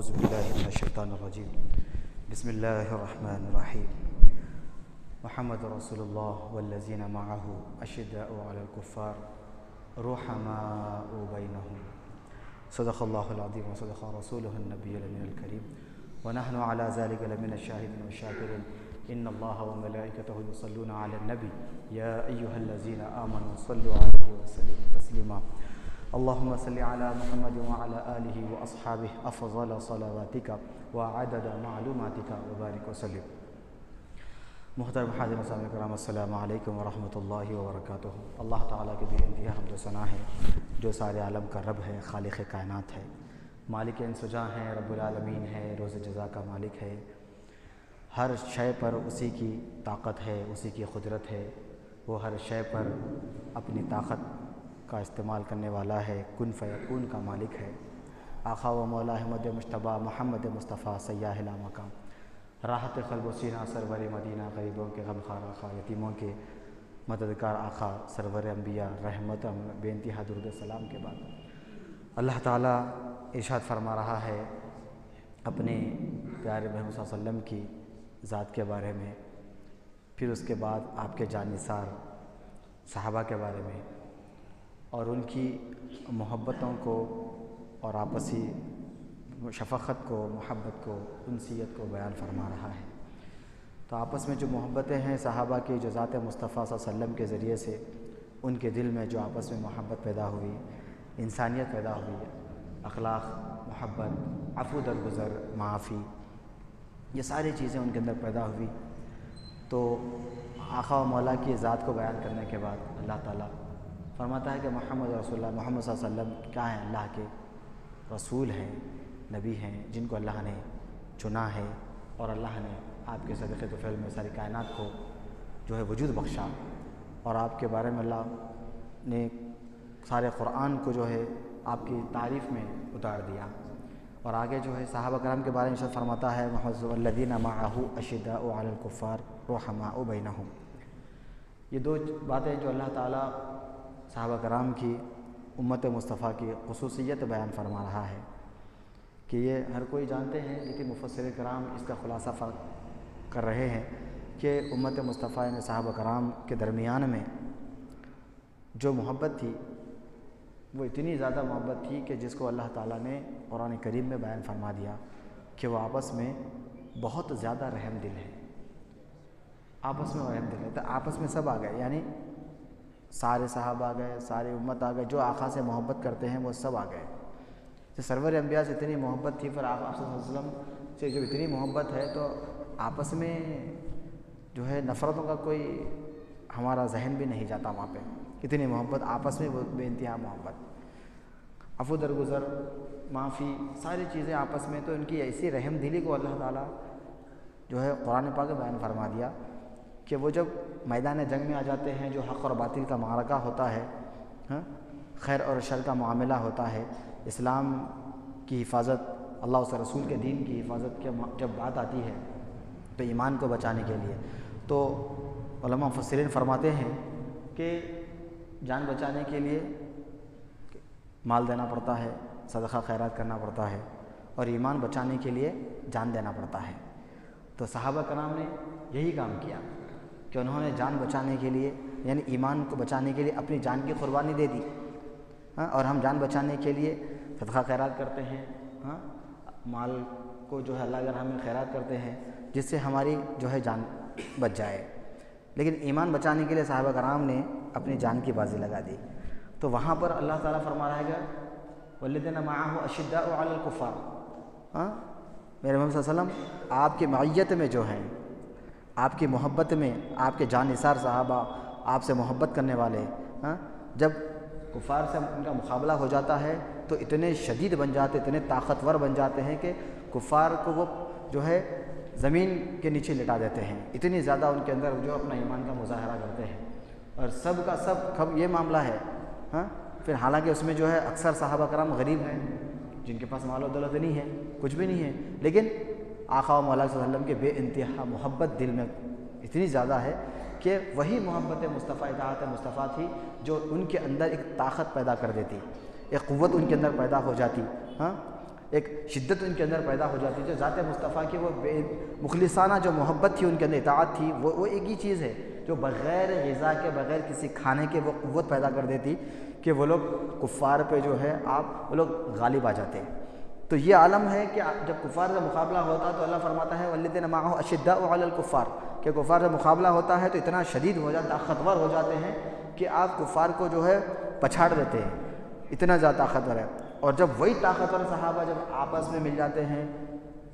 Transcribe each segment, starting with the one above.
اعوذ باللہ من الشیطان الرجیم بسم اللہ الرحمن الرحیم محمد رسول اللہ والذین معه اشداء علی الکفار رحماء بینہم صدق اللہ العظیم وصدق رسولہ النبی الامین الکریم ونحن علی ذلک لمن الشاہدین والشاکرین ان اللہ وملائکتہ یصلون علی النبی یا ایہا الذین آمنوا صلوا علیہ وسلموا تسلیما اللہم صلی علی محمد وعلی آلہ واصحابہ افضل صلواتک وعدد معلوماتک وبارک وسلم۔ محترم حاضرین و سامعین کرام، السلام علیکم ورحمۃ اللہ وبرکاتہ۔ اللہ تعالیٰ کے بے انتہا حمد و ثنا ہے جو سارے عالم کا رب ہے، خالق کائنات ہے، مالک انسجاں ہے، رب العالمین ہے، روز جزا کا مالک ہے۔ ہر شے پر اسی کی طاقت ہے، اسی کی قدرت ہے، وہ ہر شے پر اپنی طاقت کا استعمال کرنے والا ہے، کن فیکون کا مالک ہے۔ آقا و مولا احمد مجتبیٰ محمد مصطفیٰ سیاح لامکان، راحت قلب و سینہ سرور مدینہ، غریبوں کے غمخوار آقا، یتیموں کے مددگار آقا، سرور انبیاء، رحمت بے انتہا درود السلام کے بعد اللہ تعالیٰ ارشاد فرما رہا ہے اپنے پیارے محمد صلی اللہ علیہ وسلم کی ذات کے بارے میں، پھر اس کے بعد آپ کے جانثار صحابہ کے بارے میں اور ان کی محبتوں کو اور آپسی شفقت کو، محبت کو، انسیت کو بیان فرما رہا ہے۔ تو آپس میں جو محبتیں ہیں صحابہ کی، جو ذات مصطفیٰ صلی اللہ علیہ وسلم کے ذریعے سے ان کے دل میں جو آپس میں محبت پیدا ہوئی، انسانیت پیدا ہوئی، اخلاق، محبت، عفو درگزر، معافی، یہ ساری چیزیں ان کے اندر پیدا ہوئی۔ تو آقا و مولا کی ذات کو بیان کرنے کے بعد اللہ تعالیٰ فرماتا ہے کہ محمد رسول اللہ، محمد صلی اللہ علیہ وسلم کیا ہیں؟ اللہ کے رسول ہیں، نبی ہیں، جن کو اللہ نے چنا ہے اور اللہ نے آپ کے صدقے و فعل میں ساری کائنات کو جو ہے وجود بخشا، اور آپ کے بارے میں اللہ نے سارے قرآن کو جو ہے آپ کی تعریف میں اتار دیا۔ اور آگے جو ہے صحابہ کرام کے بارے میں ارشاد فرماتا ہے محمد والذین معہ اشداء علی الکفار رحماء بینہم۔ یہ دو باتیں جو اللہ تعالیٰ صحابہ کرام کی، امت مصطفیٰ کی خصوصیت بیان فرما رہا ہے کہ یہ ہر کوئی جانتے ہیں، لیکن مفسر کرام اس کا خلاصہ فرق کر رہے ہیں کہ امت مصطفیٰ نے صحابہ کرام کے درمیان میں جو محبت تھی وہ اتنی زیادہ محبت تھی کہ جس کو اللہ تعالیٰ نے قرآن کریم میں بیان فرما دیا کہ وہ آپس میں بہت زیادہ رحم دل ہے، آپس میں رحم دل ہے۔ تو آپس میں سب آ گئے، یعنی سارے صحابہ آ گئے، ساری امت آ گئے، جو آقا سے محبت کرتے ہیں وہ سب آ گئے۔ تو سرور انبیاء سے اتنی محبت تھی، پھر آقا صلی اللہ علیہ وسلم سے جو اتنی محبت ہے تو آپس میں جو ہے نفرتوں کا کوئی ہمارا ذہن بھی نہیں جاتا وہاں پہ، اتنی محبت آپس میں بے انتہا محبت، عفو درگزر، معافی، ساری چیزیں آپس میں۔ تو ان کی ایسی رحم دلی کو اللہ تعالیٰ جو ہے قرآن پاک میں بیان فرما دیا کہ وہ جب میدان جنگ میں آ جاتے ہیں، جو حق اور باطل کا معرکہ ہوتا ہے، خیر اور شر کا معاملہ ہوتا ہے، اسلام کی حفاظت، اللہ اس رسول کے دین کی حفاظت کے جب بات آتی ہے تو ایمان کو بچانے کے لیے، تو علماء مفسرین فرماتے ہیں کہ جان بچانے کے لیے مال دینا پڑتا ہے، صدقہ خیرات کرنا پڑتا ہے، اور ایمان بچانے کے لیے جان دینا پڑتا ہے۔ تو صحابہ کرام نے یہی کام کیا کہ انہوں نے جان بچانے کے لیے، یعنی ایمان کو بچانے کے لیے اپنی جان کی قربانی دے دی۔ اور ہم جان بچانے کے لیے صدقہ خیرات کرتے ہیں، مال کو جو ہے اللہ اگر ہمیں خیرات کرتے ہیں جس سے ہماری جو ہے جان بچ جائے، لیکن ایمان بچانے کے لیے صحابہ کرام نے اپنی جان کی بازی لگا دی۔ تو وہاں پر اللہ تعالیٰ فرما رہا ہے کہ والذین معہ اشداء علی الکفار، میرے محمد صلی اللہ علیہ وسلم آپ کی معیت میں جو ہیں، آپ کی محبت میں، آپ کے جان نثار صحابہ، آپ سے محبت کرنے والے، جب کفار سے ان کا مقابلہ ہو جاتا ہے تو اتنے شدید بن جاتے، اتنے طاقتور بن جاتے ہیں کہ کفار کو وہ جو ہے زمین کے نیچے لٹا دیتے ہیں، اتنی زیادہ ان کے اندر جو اپنا ایمان کا مظاہرہ کرتے ہیں۔ اور سب کا سب یہ معاملہ ہے، پھر حالانکہ اس میں جو ہے اکثر صحابہ کرام غریب ہیں، جن کے پاس مال و دولت نہیں ہے، کچھ بھی نہیں ہے، لیکن آقا و مولا صلی اللہ علیہ وسلم کے بے انتہا محبت دل میں اتنی زیادہ ہے کہ وہی محبت مصطفیٰ، اطاعت مصطفیٰ تھی جو ان کے اندر ایک طاقت پیدا کر دیتی، ایک قوت ان کے اندر پیدا ہو جاتی، ایک شدت ان کے اندر پیدا ہو جاتی ہے. جو ذات مصطفیٰ کی وہ مخلصانہ جو محبت تھی ان کے اندر، اطاعت تھی، وہ ایک ہی چیز ہے جو بغیر غذا کے، بغیر کسی کھانے کے وہ قوت پیدا کر دیتی کہ وہ لوگ کفار پہ جو ہے وہ لوگ غالب آ جاتے ہیں. تو یہ عالم ہے کہ جب کفار سے مقابلہ ہوتا تو اللہ فرماتا ہے وَالَّذِينَ مَعَهُ أَشِدَّاءُ عَلَى الْكُفَّارِ، کہ کفار سے مقابلہ ہوتا ہے تو اتنا شدید ہو جاتا، طاقتور ہو جاتے ہیں کہ آپ کفار کو جو ہے پچھاڑ دیتے ہیں، اتنا زیادہ طاقتور ہے. اور جب وہی طاقتور صحابہ جب آپس میں مل جاتے ہیں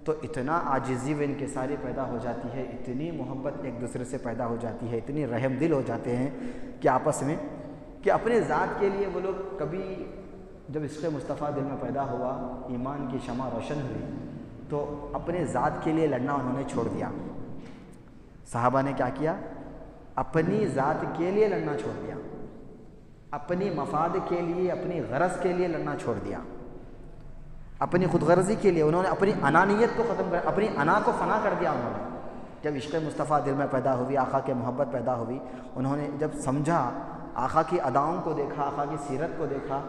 تو اتنا عاجزی و انکساری پیدا ہو جاتی ہے، اتنی محبت ایک دوسرے سے پیدا ہو جاتی ہے، اتنی رحم دل ہو جاتے ہیں کہ آپس میں، کہ اپنے ذات کے لیے وہ لوگ کبھی، جب عشق مصطفیٰ دل میں پیدا ہوا، ایمان کی شمع روشن ہوئی، تو اپنے ذات کے لیے لڑنا انہوں نے چھوڑ دیا. صحابہ نے کیا کیا؟ اپنی ذات کے لیے لڑنا چھوڑ دیا، اپنی مفاد کے لیے، اپنی غرض کے لیے لڑنا چھوڑ دیا، اپنی خود غرضی کے لیے. انہوں نے اپنی انانیت کو ختم کر، اپنی انا کو فنا کر دیا. انہوں نے جب عشق مصطفیٰ دل میں پیدا ہوئی، آقا کے محبت پیدا ہوئی، انہوں نے جب سمجھا، آقا کی اداؤں کو دیکھا، آقا کی سیرت کو دیکھا،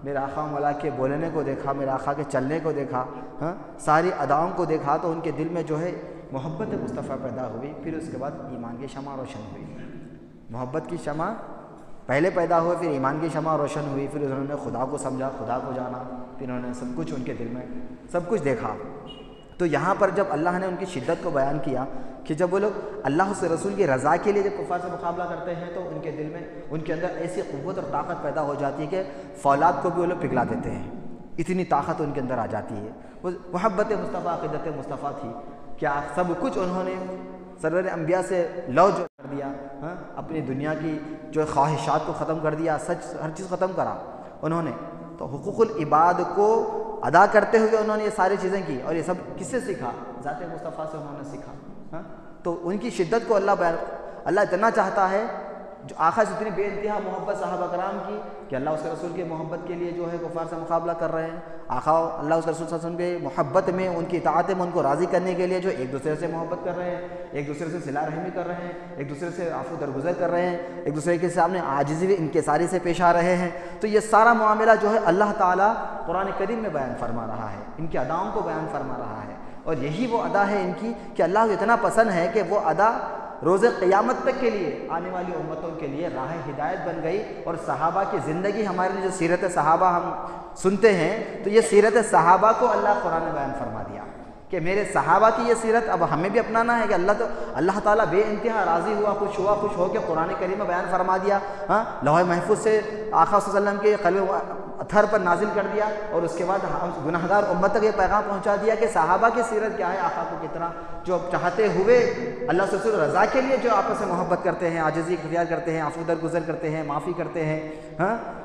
میرے آقا مولا کے بولنے کو دیکھا، میرے آقا کے چلنے کو دیکھا، ساری اداؤں کو دیکھا، تو ان کے دل میں جو ہے محبت مصطفیٰ پیدا ہوئی. پھر اس کے بعد ایمان کی شمع روشن ہوئی. محبت کی شمع پہلے پیدا ہوئی، پھر ایمان کی شمع روشن ہوئی، پھر انہوں نے خدا کو سمجھا، خدا کو جانا، پھر انہوں نے سب کچھ ان کے دل میں سب کچھ دیکھا. تو یہاں پر جب اللہ نے ان کی شدت کو بیان کیا کہ جب وہ لوگ اللہ سے رسول کی رضا کے لیے جب کفار سے مقابلہ کرتے ہیں تو ان کے دل میں، ان کے اندر ایسی قوت اور طاقت پیدا ہو جاتی ہے کہ فولاد کو بھی وہ لوگ پگھلا دیتے ہیں. اتنی طاقت ان کے اندر آ جاتی ہے. وہ محبت مصطفیٰ، عقیدت مصطفیٰ تھی کہ سب کچھ انہوں نے سرور انبیاء سے لو جو کر دیا، اپنی دنیا کی جو خواہشات کو ختم کر دیا، سچ ہر چیز ختم کرا انہوں نے. تو حقوق العباد کو ادا کرتے ہوئے انہوں نے یہ ساری چیزیں کی، اور یہ سب کس سے سیکھا؟ ذات مصطفیٰ سے انہوں نے سیکھا. تو ان کی شدت کو اللہ اتنا چاہتا ہے، جو آقا سے اتنی بے انتہا محبت صحابہ کرام کی کہ اللہ اس کے رسول کی محبت کے لیے جو ہے کفار سے مقابلہ کر رہے ہیں. آقا اللہ اس کے رسول صلی اللہ علیہ وسلم کے محبت میں، ان کی اطاعت میں، ان کو راضی کرنے کے لیے جو ایک دوسرے سے محبت کر رہے ہیں، ایک دوسرے سے صلہ رحمی کر رہے ہیں، ایک دوسرے سے عفو درگزر کر رہے ہیں، ایک دوسرے کے سامنے عاجزی و انکساری سے پیش آ رہے ہیں. تو یہ سارا معاملہ جو ہے اللہ تعالیٰ قرآن کریم میں بیان فرما رہا ہے، ان کی اداؤں کو بیان فرما رہا ہے. اور یہی وہ ادا ہے ان کی کہ اللہ کو اتنا پسند ہے کہ وہ ادا روز قیامت تک کے لیے، آنے والی امتوں کے لیے راہ ہدایت بن گئی. اور صحابہ کی زندگی، ہمارے لیے جو سیرت صحابہ ہم سنتے ہیں، تو یہ سیرت صحابہ کو اللہ قرآن نے بیان فرما دیا کہ میرے صحابہ کی یہ سیرت اب ہمیں بھی اپنانا ہے. کہ اللہ تعالیٰ بے انتہا راضی ہوا، خوش ہو کے قرآن کریم میں بیان فرما دیا. لوح محفوظ سے آقا صلی اللہ علیہ وسلم کے قلب اتھر پر نازل کر دیا، اور اس کے بعد گناہگار امت تک یہ پیغام پہنچا دیا کہ صحابہ کی سیرت کیا ہے، آقا کو کتنا جو چاہتے ہوئے اللہ سے رسول رضا کے لیے جو آپس میں محبت کرتے ہیں، عاجزی اختیار کرتے ہیں، عفو درگزر کرتے ہیں، معافی کرتے ہیں،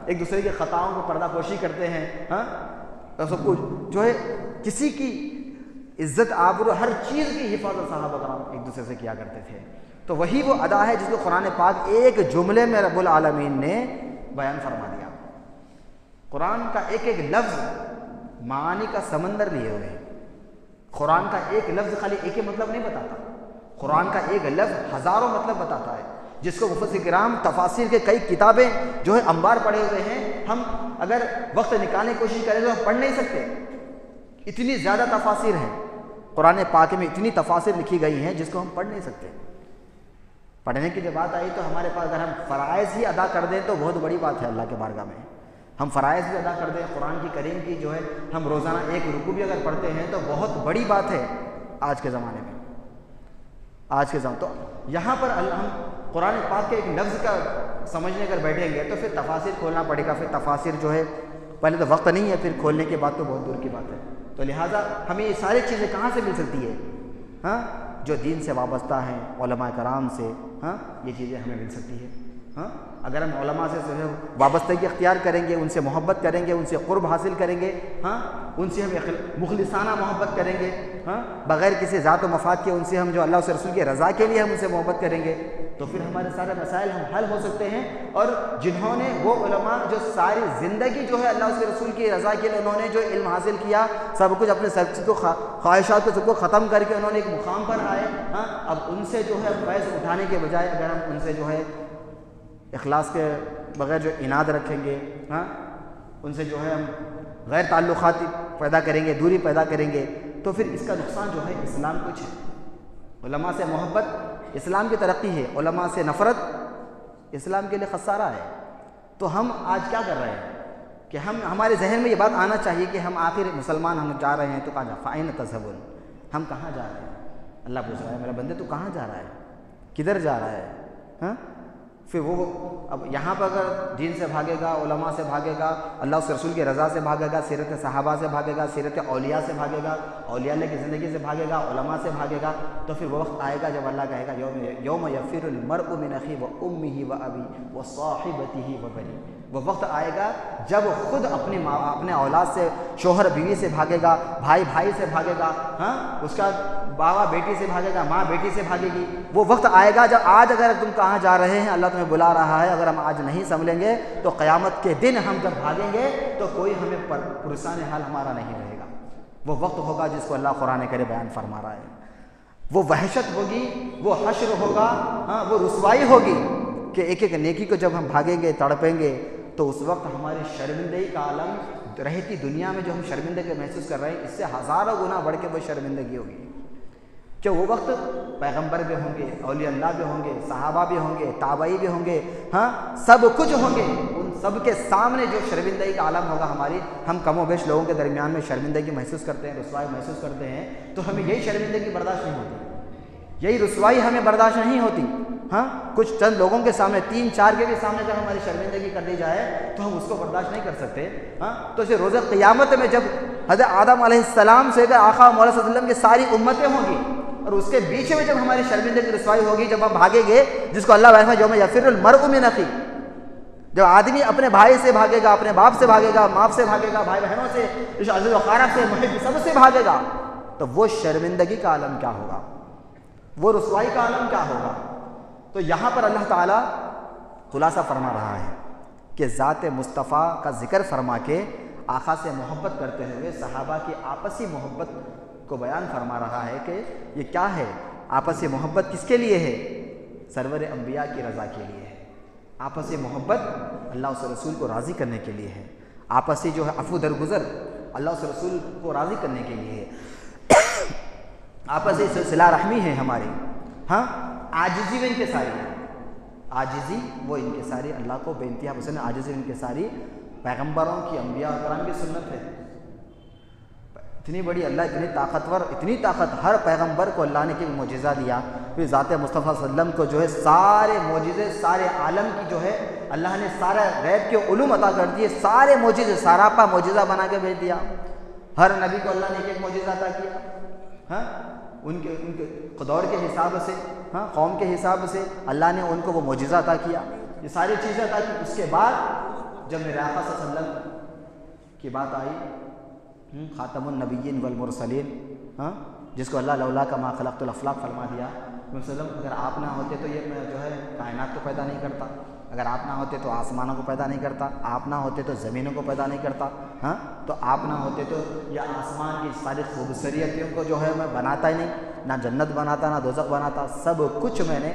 ایک دوسرے کی خطاؤں کو پردہ پوشی کرتے ہیں، سب کچھ جو ہے کسی کی عزت آبرو ہر چیز کی حفاظت صحابہ کرام ایک دوسرے سے کیا کرتے تھے. تو وہی وہ ادا ہے جس کو قرآن پاک ایک جملے میں رب العالمین نے بیان فرما دیا. قرآن کا ایک ایک لفظ معانی کا سمندر لیے ہوئے ہیں. قرآن کا ایک لفظ خالی ایک ہی مطلب نہیں بتاتا، قرآن کا ایک لفظ ہزاروں مطلب بتاتا ہے، جس کو مفسر کرام تفاسیر کے کئی کتابیں جو ہے انبار پڑھے ہوئے ہیں. ہم اگر وقت نکالنے کی کوشش کریں تو ہم پڑھ نہیں سکتے، اتنی زیادہ تفاسیر ہیں. قرآن پاک میں اتنی تفاسیر لکھی گئی ہیں جس کو ہم پڑھ نہیں سکتے. پڑھنے کی جب بات آئی تو ہمارے پاس اگر ہم فرائض ہی ادا کر دیں تو بہت بڑی بات ہے اللہ کے بارگاہ میں. ہم فرائض بھی ادا کر دیں، قرآن کی کریم کی جو ہے ہم روزانہ ایک رکوع بھی اگر پڑھتے ہیں تو بہت بڑی بات ہے آج کے زمانے میں. تو یہاں پر ہم قرآن پاک کے ایک لفظ کا سمجھنے اگر بیٹھیں گے تو پھر تفاسیر کھولنا پڑے گا. پھر تفاسیر جو ہے پہلے تو وقت نہیں ہے، پھر کھولنے کے بعد تو بہت دور کی بات ہے. تو لہٰذا ہمیں یہ ساری چیزیں کہاں سے مل سکتی ہے؟ جو دین سے وابستہ ہیں، علماء کرام سے، یہ چیزیں ہمیں مل سکتی ہے. اگر ہم علماء سے وابستگی اختیار کریں گے، ان سے محبت کریں گے، ان سے قرب حاصل کریں گے، ان سے ہم مخلصانہ محبت کریں گے، بغیر کسی ذات و مفاد کے ان سے ہم جو اللہ سے رسول کی رضا کے لیے ہم ان سے محبت کریں گے، تو پھر ہمارے سارے مسائل ہم حل ہو سکتے ہیں. اور جنہوں نے وہ علماء جو ساری زندگی جو ہے اللہ کے رسول کی رضا کے لیے انہوں نے جو علم حاصل کیا، سب کچھ اپنے سب کو خواہشات کو سب کو ختم کر کے انہوں نے ایک مقام پر آئے. اب ان سے جو ہے فیض اٹھانے کے بجائے اگر ہم ان سے جو ہے اخلاص کے بغیر جو اناد رکھیں گے، ان سے جو ہے ہم غیر تعلقاتی پیدا کریں گے، دوری پیدا کریں گے، تو پھر اس کا نقصان جو ہے اسلام کچھ ہے۔ علماء سے محبت اسلام کی ترقی ہے، علماء سے نفرت اسلام کے لیے خسارہ ہے۔ تو ہم آج کیا کر رہے ہیں کہ ہمارے ذہن میں یہ بات آنا چاہیے کہ ہم آخر مسلمان ہم جا رہے ہیں تو کہاں فَأَيْنَ تَذْهَبُونَ، ہم کہاں جا رہے ہیں؟ اللہ پوچھ رہا ہے میرے بندے تو کہاں جا رہا ہے، کدھر جا رہا ہے؟ ہاں پھر وہ اب یہاں پر اگر دین سے بھاگے گا، علماء سے بھاگے گا، اللہ اس رسول کی رضا سے بھاگے گا، سیرت صحابہ سے بھاگے گا، سیرت اولیاء سے بھاگے گا، اولیاء اللہ کی زندگی سے بھاگے گا، علماء سے بھاگے گا، تو پھر وہ وقت آئے گا جب اللہ کہے گا یوم یفر المرء من اخیہ وامہ وابیہ وصاحبتہ وبنیہ، وہ وقت آئے گا جب خود اپنے اولاد سے، شوہر بیوی سے بھاگے گا، بھائی بھائی سے بھاگے گا، ہاں اس کا باوا بیٹی سے بھاگے گا، ماں بیٹی سے بھاگے گی۔ وہ وقت آئے گا جب آج اگر تم کہاں جا رہے ہیں اللہ تمہیں بلا رہا ہے، اگر ہم آج نہیں سنبھلیں گے تو قیامت کے دن ہم جب بھاگیں گے تو کوئی ہمیں پرسان حال ہمارا نہیں رہے گا۔ وہ وقت ہوگا جس کو اللہ قرآن کریم بیان فرما رہا ہے، وہ وحشت ہوگی، وہ حشر ہوگا، ہاں وہ رسوائی ہوگی کہ ایک ایک نیکی کو جب ہم بھاگیں گے، تڑپیں گے، تو اس وقت ہماری شرمندگی کا عالم رہتی دنیا میں جو ہم شرمندگی محسوس کر رہے ہیں اس سے ہزاروں گنا بڑھ کے وہ شرمندگی ہوگی، کہ وہ وقت پیغمبر بھی ہوں گے، اولیاء اللہ بھی ہوں گے، صحابہ بھی ہوں گے، تابعی بھی ہوں گے، ہاں سب کچھ ہوں گے، ان سب کے سامنے جو شرمندگی کا عالم ہوگا ہماری، ہم کم و بیش لوگوں کے درمیان میں شرمندگی محسوس کرتے ہیں، رسوائی محسوس کرتے ہیں، تو ہمیں یہی شرمندگی برداشت نہیں ہوتی، یہی رسوائی ہمیں برداشت نہیں ہوتی۔ ہاں کچھ چند لوگوں کے سامنے، 3-4 کے بھی سامنے جب ہماری شرمندگی کر دی جائے تو ہم اس کو برداشت نہیں کر سکتے۔ ہاں تو اسے روز قیامت میں جب حضرت آدم علیہ السلام سے آقا مولا صلی اللہ علیہ وسلم کی ساری امتیں ہوں گی اور اس کے بیچ میں جب ہماری شرمندگی رسوائی ہوگی، جب ہم بھاگیں گے، جس کو اللہ فرماتا ہے یوم یفر المرء من اخیہ، جب آدمی اپنے بھائی سے بھاگے گا، اپنے باپ سے بھاگے گا، ماں سے بھاگے گا، بھائی بہنوں سے، عزیز و اقارب سے، محب سب سے بھاگے گا، تو وہ شرمندگی کا عالم کیا ہوگا، وہ رسوائی کا عالم کیا ہوگا۔ تو یہاں پر اللہ تعالیٰ خلاصہ فرما رہا ہے کہ ذات مصطفیٰ کا ذکر فرما کے آقا سے محبت کرتے ہوئے صحابہ کی آپسی محبت کو بیان فرما رہا ہے کہ یہ کیا ہے، آپسی محبت کس کے لیے ہے؟ سرور انبیاء کی رضا کے لیے ہے۔ آپسی محبت اللہ اس رسول کو راضی کرنے کے لیے ہے، آپسی جو ہے عفو درگزر اللہ اس رسول کو راضی کرنے کے لیے ہے، آپسی صلہ رحمی ہے ہماری، ہاں عاجزی و انکساری، عاجزی وہ انکساری اللہ کو بے انتہا پسند ہے، عاجزی و انکساری پیغمبروں کی، انبیاء کرام کی سنت ہے۔ اتنی بڑی اللہ، اتنی طاقتور، اتنی طاقت ہر پیغمبر کو اللہ نے کہ معجزہ دیا، پھر ذات مصطفیٰ صلی اللہ علیہ وسلم کو جو ہے سارے معجزے، سارے عالم کی جو ہے اللہ نے سارا غیب کے علوم عطا کر دیے، سارے معجزے سراپا معجزہ بنا کے بھیج دیا۔ ہر نبی کو اللہ نے ایک معجزہ عطا کیا، ہاں ان کے دور کے حساب سے، ہاں قوم کے حساب سے اللہ نے ان کو وہ معجزہ عطا کیا، یہ ساری چیزیں عطا کی۔ اس کے بعد جب میرے آقا صلی اللہ علیہ وسلم کی بات آئی، خاتم النبیین والمرسلین، ہاں جس کو اللہ لولا کا ما خلقت الافلاق فرما دیا، وسلم اگر آپ نہ ہوتے تو یہ میں جو ہے کائنات کو پیدا نہیں کرتا، اگر آپ نہ ہوتے تو آسمانوں کو پیدا نہیں کرتا، آپ نہ ہوتے تو زمینوں کو پیدا نہیں کرتا، ہاں تو آپ نہ ہوتے تو یہ آسمان کی ساری خوبصورتیوں کو جو ہے میں بناتا ہی نہیں، نہ جنت بناتا نہ دوزخ بناتا، سب کچھ میں نے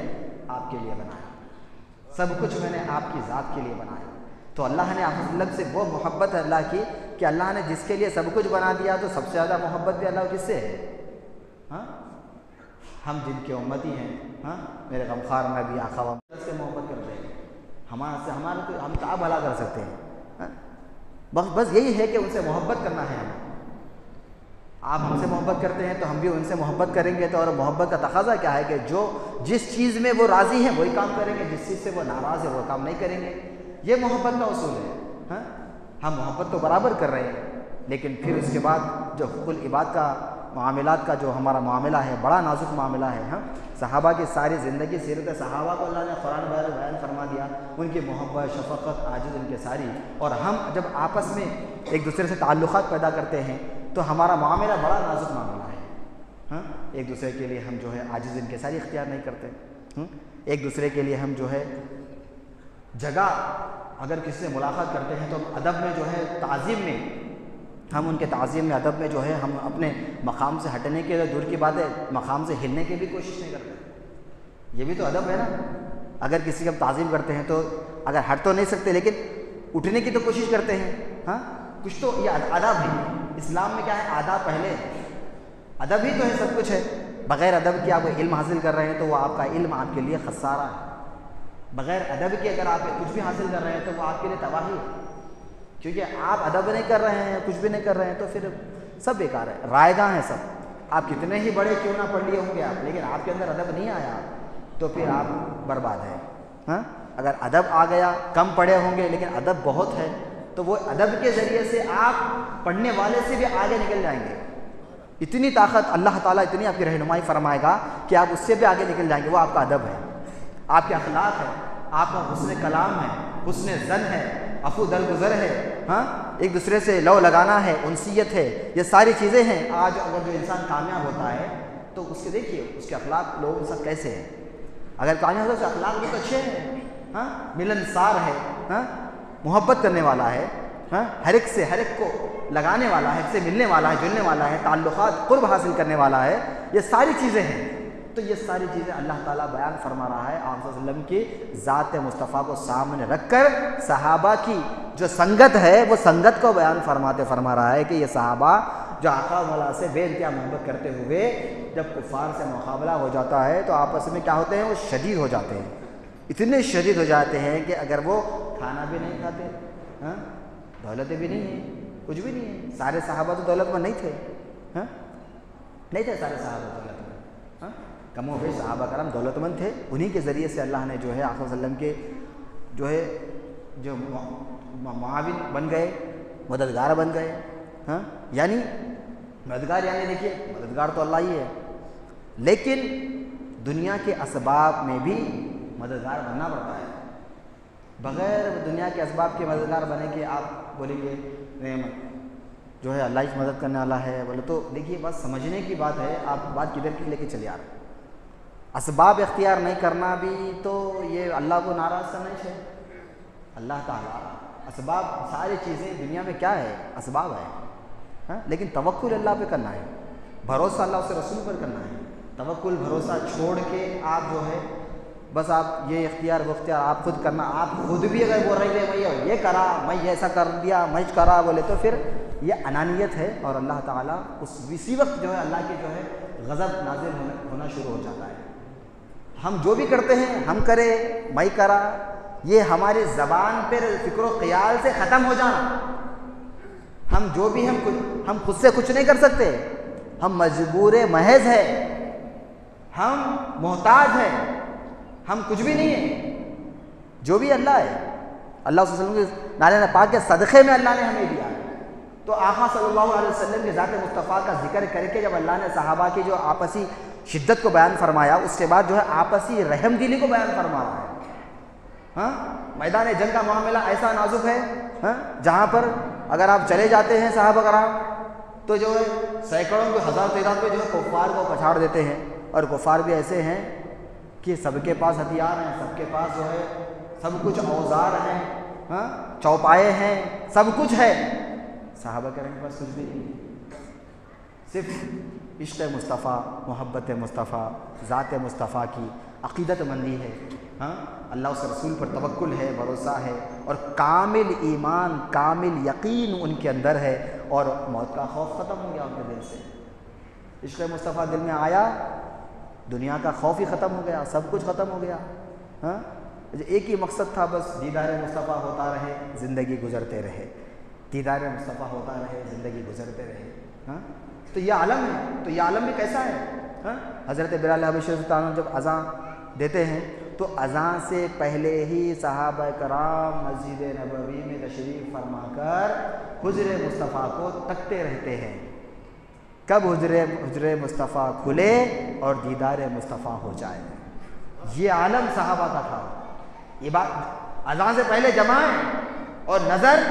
آپ کے لیے بنایا، سب کچھ میں نے آپ کی ذات کے لیے بنایا۔ تو اللہ نے آپ سے وہ محبت ہے اللہ کی کہ اللہ نے جس کے لیے سب کچھ بنا دیا، تو سب سے زیادہ محبت بھی اللہ کس سے ہے؟ ہاں ہم جن کے امتی ہیں، ہاں میرے غمخوار نبی آقا سے محبت کرتے ہیں، ہم کیا بھلا کر سکتے ہیں؟ بس یہی ہے کہ ان سے محبت کرنا ہے ہمیں۔ آپ ہم سے محبت کرتے ہیں تو ہم بھی ان سے محبت کریں گے، تو اور محبت کا تقاضا کیا ہے کہ جس چیز میں وہ راضی ہیں وہی کام کریں گے، جس چیز سے وہ ناراض ہے وہ کام نہیں کریں گے، یہ محبت کا اصول ہے۔ ہاں ہم محبت تو برابر کر رہے ہیں، لیکن پھر اس کے بعد جو حقوق العباد کا معاملات کا جو ہمارا معاملہ ہے بڑا نازک معاملہ ہے۔ ہاں صحابہ کی ساری زندگی، سیرت صحابہ کو اللہ نے قرآن بیان فرما دیا، ان کی محبت، شفقت، عاجز ان کے ساری، اور ہم جب آپس میں ایک دوسرے سے تعلقات پیدا کرتے ہیں تو ہمارا معاملہ بڑا نازک معاملہ ہے۔ ہاں ایک دوسرے کے لیے ہم جو ہے عاجز ان کے ساری اختیار نہیں کرتے، ایک دوسرے کے لیے ہم جو ہے جگہ اگر کسی سے ملاقات کرتے ہیں تو ادب میں جو ہے تعظیم میں، ہم ان کے تعظیم میں، ادب میں جو ہے ہم اپنے مقام سے ہٹنے کے دور کی بات ہے، مقام سے ہلنے کی بھی کوشش نہیں کرتے، یہ بھی تو ادب ہے نا۔ اگر کسی کی ہم تعظیم کرتے ہیں تو اگر ہٹ تو نہیں سکتے لیکن اٹھنے کی تو کوشش کرتے ہیں، ہاں کچھ تو یہ ادب ہے. اسلام میں کیا ہے؟ آداب پہلے ہے. ادب ہی تو ہے سب کچھ ہے. بغیر ادب کے آپ علم حاصل کر رہے ہیں تو وہ آپ کا علم آپ کے لیے خسارہ ہے. بغیر ادب کے اگر آپ کچھ بھی حاصل کر رہے ہیں تو وہ آپ کے لیے تباہی ہے. کیونکہ آپ ادب نہیں کر رہے ہیں, کچھ بھی نہیں کر رہے ہیں, تو پھر سب بیکار ہے, رائگاں ہیں سب. آپ کتنے ہی بڑے کیوں نہ پڑھ لیے ہوں گے آپ, لیکن آپ کے اندر ادب نہیں آیا تو پھر آپ برباد ہیں. ہاں, اگر ادب آ گیا, کم پڑھے ہوں گے لیکن ادب بہت ہے, تو وہ ادب کے ذریعے سے آپ پڑھنے والے سے بھی آگے نکل جائیں گے. اتنی طاقت اللہ تعالیٰ اتنی آپ کی رہنمائی فرمائے گا کہ آپ اس سے بھی آگے نکل جائیں گے. وہ آپ کا ادب ہے, آپ کے اخلاق ہے, آپ کا حسن کلام ہے, حسن زن ہے, عفو درگزر ہے, ہاں, ایک دوسرے سے لو لگانا ہے, انسیت ہے, یہ ساری چیزیں ہیں. آج اگر جو انسان کامیاب ہوتا ہے تو اس کے دیکھیے اس کے اخلاق لوگوں کے ساتھ کیسے ہیں. اگر کامیاب ہوتا ہے تو اخلاق بھی تو اچھے ہیں. ہاں, ملنسار ہے, ہاں, محبت کرنے والا ہے, ہاں, ہر ایک سے ہر ایک کو لگانے والا ہے, ہر ایک سے ملنے والا ہے, جلنے والا ہے, تعلقات قرب حاصل کرنے والا ہے. یہ ساری چیزیں ہیں. تو یہ ساری چیزیں اللہ تعالیٰ بیان فرما رہا ہے آپ صلی اللہ علیہ وسلم کی ذات مصطفیٰ کو سامنے رکھ کر. صحابہ کی جو سنگت ہے وہ سنگت کو بیان فرما رہا ہے کہ یہ صحابہ جو آقا مولا سے بے انتہا محبت کرتے ہوئے جب کفار سے مقابلہ ہو جاتا ہے تو آپس میں کیا ہوتے ہیں, وہ شدید ہو جاتے ہیں. اتنے شدید ہو جاتے ہیں کہ اگر وہ کھانا بھی نہیں کھاتے, ہاں, دولتیں بھی نہیں ہیں, کچھ بھی نہیں ہے. سارے صحابہ تو دولت مند نہیں تھے, ہاں, نہیں تھے سارے صحابہ دولت مند, ہاں, کم و بیش صحابہ کرام دولت مند تھے. انہی کے ذریعے سے اللہ نے جو ہے آقا صلی اللہ علیہ وسلم کے جو ہے جو معاون بن گئے, مددگار بن گئے. ہاں, یعنی مددگار, یعنی دیکھیے مددگار تو اللہ ہی ہے, لیکن دنیا کے اسباب میں بھی مددگار بننا پڑتا ہے. بغیر دنیا کے اسباب کے مددگار بنے کہ آپ بولیں گے جو ہے اللہ ہی مدد کرنے والا ہے بولے, تو دیکھیے بس سمجھنے کی بات ہے. آپ بات کدھر کی لے کے چلے آ رہے ہیں. اسباب اختیار نہیں کرنا بھی تو یہ اللہ کو ناراض کرنا ہی ہے. اللہ تعالیٰ اسباب ساری چیزیں دنیا میں کیا ہے, اسباب ہے, ہاں, لیکن توکل اللہ پہ کرنا ہے, بھروسہ اللہ سے رسول پر کرنا ہے. توکل بھروسہ چھوڑ کے آپ جو ہے بس آپ یہ اختیار وہ اختیار آپ خود کرنا. آپ خود بھی اگر بول رہے ہیں میں یہ کرا, میں ایسا کر دیا, میں کرا بولے, تو پھر یہ انانیت ہے. اور اللہ تعالیٰ اسی وقت جو ہے اللہ کی جو ہے غضب نازل ہونا شروع ہو جاتا ہے. ہم جو بھی کرتے ہیں ہم کرے, میں کرا, یہ ہماری زبان پر فکر و خیال سے ختم ہو جانا. ہم جو بھی ہم خود سے کچھ نہیں کر سکتے, ہم مجبور محض ہے, ہم محتاج ہیں, ہم کچھ بھی نہیں ہیں. جو بھی اللہ ہے, اللہ صلی اللہ علیہ وسلم کے نالے پاک کے صدقے میں اللہ نے ہمیں دیا ہے. تو آقا صلی اللہ علیہ وسلم کی ذات مصطفیٰ کا ذکر کر کے جب اللہ نے صحابہ کی جو آپسی شدت کو بیان فرمایا, اس کے بعد جو ہے آپسی رحم دلی کو بیان فرما رہا ہے. ہاں, میدان جنگ کا معاملہ ایسا نازک ہے, ہاں, جہاں پر اگر آپ چلے جاتے ہیں صحابہ کرام تو جو ہے سینکڑوں کے ہزار تعداد میں جو ہے کفار کو پچھاڑ دیتے ہیں. اور کفار بھی ایسے ہیں کہ سب کے پاس ہتھیار ہیں, سب کے پاس جو ہے سب کچھ اوزار ہیں, ہاں, چوپائے ہیں, سب کچھ ہے. صحابہ کرام کے پاس کچھ بھی نہیں, صرف عشق مصطفیٰ, محبت مصطفیٰ, ذات مصطفیٰ کی عقیدت مندی ہے. ہاں, اللہ اس رسول پر توکل ہے, بھروسہ ہے, اور کامل ایمان, کامل یقین ان کے اندر ہے, اور موت کا خوف ختم ہو گیا ان کے دل سے. عشق مصطفیٰ دل میں آیا, دنیا کا خوف ہی ختم ہو گیا, سب کچھ ختم ہو گیا. ہاں, ایک ہی مقصد تھا بس, دیدار مصطفیٰ ہوتا رہے, زندگی گزرتے رہے, دیدار مصطفیٰ ہوتا رہے, زندگی گزرتے رہے. ہاں, تو یہ عالم ہے. تو یہ عالم بھی کیسا ہے. ہاں, حضرت بلال حبشی رضی اللہ عنہ جب اذان دیتے ہیں تو اذان سے پہلے ہی صحابہ کرام مسجد نبوی میں تشریف فرما کر حجر مصطفیٰ کو تکتے رہتے ہیں, کب حجر مصطفیٰ کھلے اور دیدار مصطفیٰ ہو جائے. یہ عالم صحابہ کا تھا. یہ بات اذان سے پہلے جمع ہے اور نظر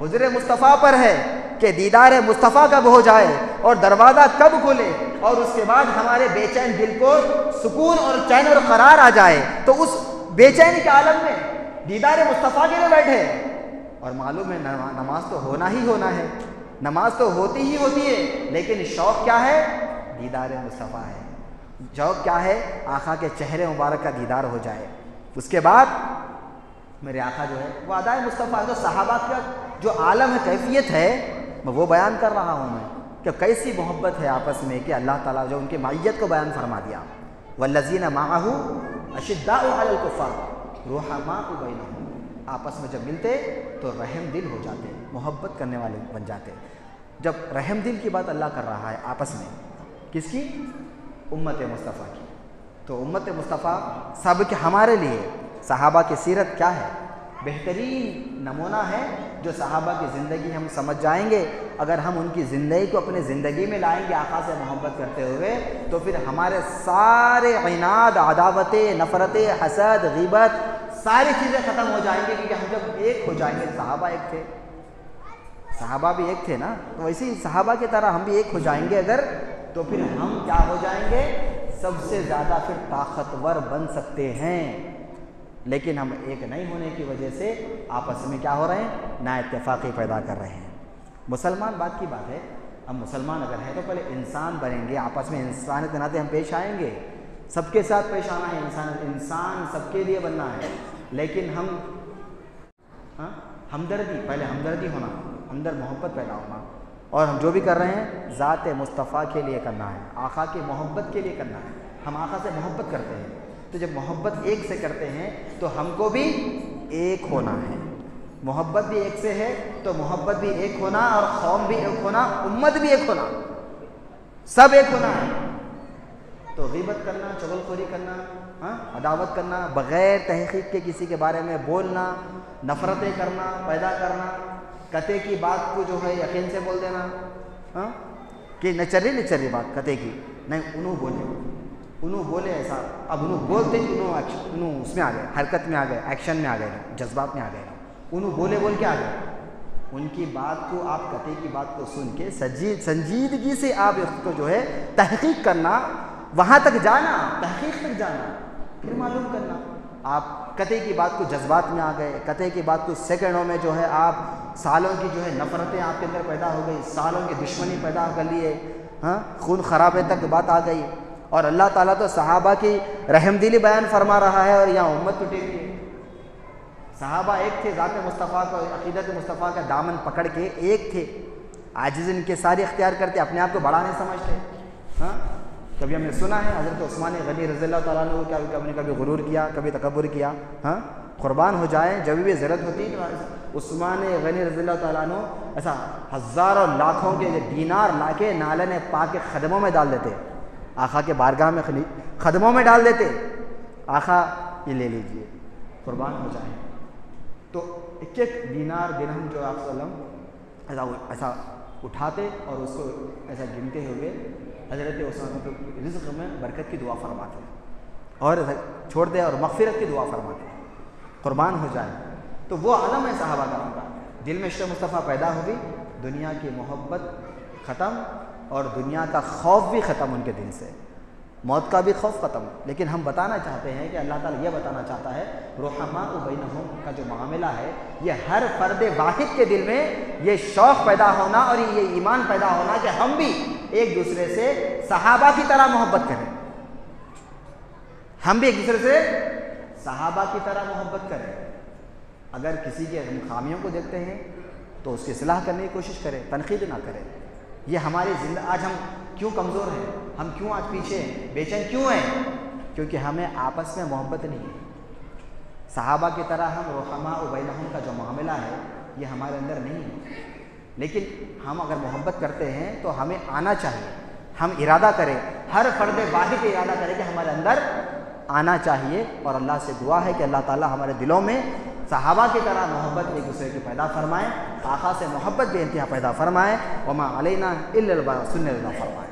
حجر مصطفیٰ پر ہے کہ دیدار مصطفیٰ کب ہو جائے اور دروازہ کب کھلے, اور اس کے بعد ہمارے بے چین دل کو سکون اور چین اور قرار آ جائے. تو اس بے چینی کے عالم میں دیدار مصطفیٰ کے لیے بیٹھے, اور معلوم ہے نماز تو ہونا ہی ہونا ہے, نماز تو ہوتی ہی ہوتی ہے, لیکن شوق کیا ہے, دیدار مصطفیٰ ہے. شوق کیا ہے, آقا کے چہرے مبارک کا دیدار ہو جائے. اس کے بعد میرے آقا جو ہے وہ ادائے مصطفیٰ. تو صحابہ کا جو عالم کیفیت ہے وہ بیان کر رہا ہوں میں کہ کیسی محبت ہے آپس میں، کہ اللہ تعالیٰ جو ان کی معیت کو بیان فرما دیا، والذین معہ اشداء علی الکفار رحماء بینہم، آپس میں جب ملتے تو رحم دل ہو جاتے، محبت کرنے والے بن جاتے۔ جب رحم دل کی بات اللہ کر رہا ہے آپس میں، کس کی؟ امت مصطفیٰ کی، تو امت مصطفیٰ سب کے ہمارے لیے صحابہ کی سیرت کیا ہے؟ بہترین نمونہ ہے جو صحابہ کی زندگی ہم سمجھ جائیں گے، اگر ہم ان کی زندگی کو اپنے زندگی میں لائیں گے آقا سے محبت کرتے ہوئے، تو پھر ہمارے سارے عناد، عداوتیں، نفرتیں، حسد، غیبت، ساری چیزیں ختم ہو جائیں گے، کیونکہ ہم جب ایک ہو جائیں گے، صحابہ ایک تھے، صحابہ بھی ایک تھے نا، تو ویسے ہی صحابہ کی طرح ہم بھی ایک ہو جائیں گے اگر، تو پھر ہم کیا ہو جائیں گے؟ سب سے زیادہ پھر طاقتور بن سکتے ہیں۔ لیکن ہم ایک نہیں ہونے کی وجہ سے آپس میں کیا ہو رہے ہیں؟ نا اتفاقی پیدا کر رہے ہیں۔ مسلمان بات کی بات ہے، ہم مسلمان اگر ہیں تو پہلے انسان بنیں گے، آپس میں انسانیت کے ناطے ہم پیش آئیں گے، سب کے ساتھ پیش آنا ہے، انسان سب کے لیے بننا ہے، لیکن ہم ہمدردی، پہلے ہمدردی ہونا، اندر محبت پیدا ہونا، اور ہم جو بھی کر رہے ہیں ذات مصطفیٰ کے لیے کرنا ہے، آقا کی محبت کے لیے کرنا ہے۔ ہم آقا سے محبت کرتے ہیں، تو جب محبت ایک سے کرتے ہیں تو ہم کو بھی ایک ہونا ہے، محبت بھی ایک سے ہے تو محبت بھی ایک ہونا، اور قوم بھی ایک ہونا، امت بھی ایک ہونا، سب ایک ہونا ہے۔ تو غیبت کرنا، چغلخوری کرنا، عداوت کرنا، بغیر تحقیق کے کسی کے بارے میں بولنا، نفرتیں کرنا، پیدا کرنا، کتے کی بات کو جو ہے یقین سے بول دینا، کہ نچری بات کتے کی نہیں، انہوں بولے ایسا، اب انہوں بولتے انہوں اس میں آ گئے، حرکت میں آ گئے، ایکشن میں آ گئے، جذبات میں آ گئے، انہوں بول کے آ گئے، ان کی بات کو آپ کتے کی بات کو سن کے سنجیدگی سے آپ اس کو جو ہے تحقیق کرنا، وہاں تک جانا، تحقیق تک جانا، پھر معلوم کرنا۔ آپ کتے کی بات کو جذبات میں آ گئے، کتے کی بات کو سیکنڈوں میں جو ہے آپ سالوں کی جو ہے نفرتیں آپ کے اندر پیدا ہو گئی، سالوں کی دشمنی پیدا کر لیے، خون خرابے تک بات آ گئی، اور اللہ تعالیٰ تو صحابہ کی رحم دلی بیان فرما رہا ہے، اور یہاں امت ٹوٹے گی۔ صحابہ ایک تھے، ذات مصطفیٰ کو، عقیدت مصطفیٰ کا دامن پکڑ کے ایک تھے، عاجز ان کے سارے اختیار کرتے، اپنے آپ کو بڑا نہیں سمجھتے۔ کبھی ہم نے سنا ہے حضرت عثمان غنی رضی اللہ تعالیٰ عنہ نے کبھی غرور کیا، کبھی تکبر کیا، قربان ہو جائیں، جب بھی ضرورت ہوتی تو عثمان غنی رضی اللہ تعالیٰ عنہ ایسا ہزاروں لاکھوں کے دینار لا کے نالے نے پاک کے خدموں میں ڈال دیتے، آقا کے بارگاہ میں خدموں میں ڈال دیتے، آقا یہ لے لیجئے، قربان ہو جائیں۔ تو ایک ایک دینار درہم جو آپ صلی اللہ علیہ وسلم ایسا اٹھاتے اور اس کو ایسا گنتے ہوئے حضرت عثمان کو رزق میں برکت کی دعا فرماتے اور چھوڑ دے، اور مغفرت کی دعا فرماتے، قربان ہو جائے۔ تو وہ عالم ہے صحابہ کرام کا، دل میں عشق مصطفیٰ پیدا ہوئی، دنیا کی محبت ختم، اور دنیا کا خوف بھی ختم ان کے دل سے، موت کا بھی خوف ختم۔ لیکن ہم بتانا چاہتے ہیں کہ اللہ تعالیٰ یہ بتانا چاہتا ہے، رحماء بینہم کا جو معاملہ ہے، یہ ہر فرد واحد کے دل میں یہ شوق پیدا ہونا اور یہ ایمان پیدا ہونا کہ ہم بھی ایک دوسرے سے صحابہ کی طرح محبت کریں، ہم بھی ایک دوسرے سے صحابہ کی طرح محبت کریں۔ اگر کسی کے ہم خامیوں کو دیکھتے ہیں تو اس کی اصلاح کرنے کی کوشش کریں، تنقید نہ کریں۔ یہ ہماری آج ہم کیوں کمزور ہیں، ہم کیوں آج پیچھے ہیں، بے چین کیوں ہیں؟ کیونکہ ہمیں آپس میں محبت نہیں ہے، صحابہ کی طرح ہم رحماء بینہم کا جو معاملہ ہے یہ ہمارے اندر نہیں ہے۔ لیکن ہم اگر محبت کرتے ہیں تو ہمیں آنا چاہیے، ہم ارادہ کریں، ہر فرد واحد ارادہ کرے کہ ہمارے اندر آنا چاہیے، اور اللہ سے دعا ہے کہ اللہ تعالیٰ ہمارے دلوں میں صحابہ کی طرح محبت ایک دوسرے کی پیدا فرمائیں، آقا سے محبت بے انتہا پیدا فرمائیں، وما علینا الا البلاغ، سننے فرمائیں۔